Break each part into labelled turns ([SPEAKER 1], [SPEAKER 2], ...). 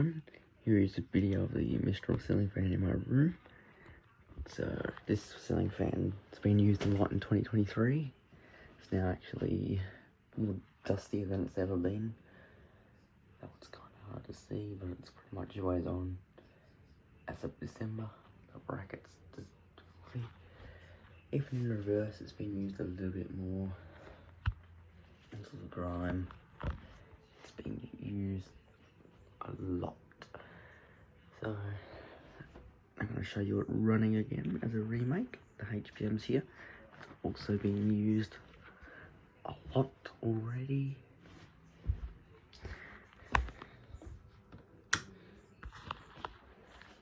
[SPEAKER 1] Here is a video of the Mistral ceiling fan in my room. So this ceiling fan has been used a lot in 2023. It's now actually more dustier than it's ever been. That one's kind of hard to see, but it's pretty much always on as of December. The brackets just even in reverse, it's been used a little bit more. This is grime. It's been used a lot. So I'm going to show you it running again as a remake. The HPM's here. It's also being used a lot already.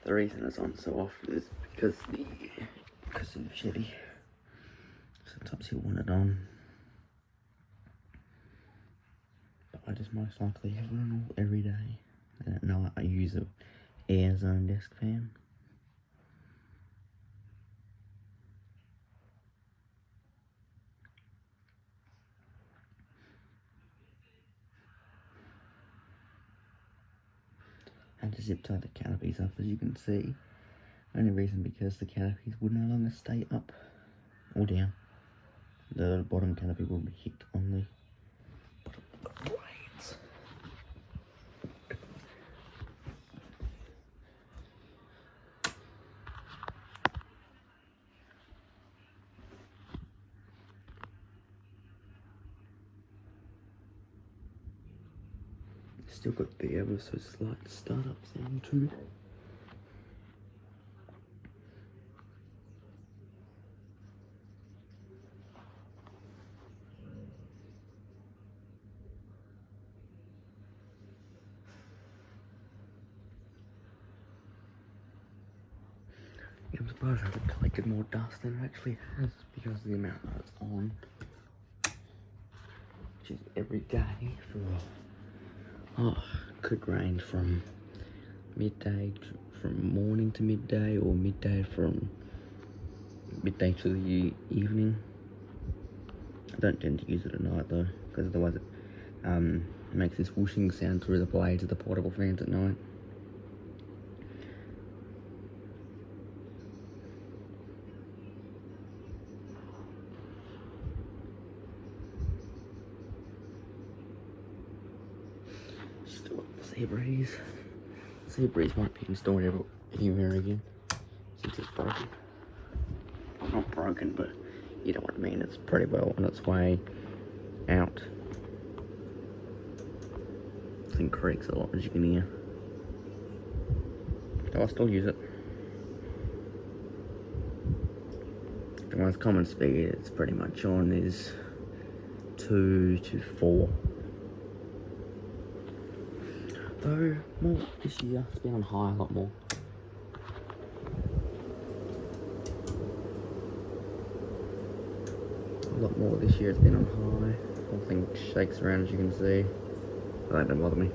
[SPEAKER 1] The reason it's on so often is because of the Chevy. Sometimes you want it on, but I just most likely have it on every day. And at night I use a air zone desk fan. I had to zip tie the canopies up, as you can see. Only reason because the canopies would no longer stay up or down. The bottom canopy will be hit on the bottom of the blades. Still got the ever so slight startup sound too. I'm surprised I haven't collected more dust than it actually has because of the amount that it's on. Which is every day for, could range from midday, from morning to midday, or midday from midday to the evening. I don't tend to use it at night though, because otherwise it makes this whooshing sound through the blades of the portable fans at night. Still got the sea breeze. Sea breeze might be installed anywhere again since it's broken. Well, not broken, but you know what I mean. It's pretty well on its way out. This thing creaks a lot, as you can hear. So I still use it. The most common speed it's pretty much on is 2 to 4. Though more this year, it's been on high a lot more. A lot more this year, it's been on high. The whole thing shakes around, as you can see. That don't bother me.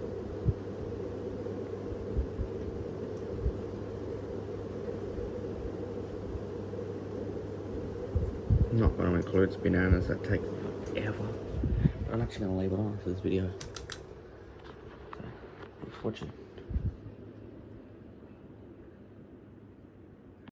[SPEAKER 1] I'm not going to include bananas, that takes forever. I'm actually going to leave it on for this video. So, thanks for watching.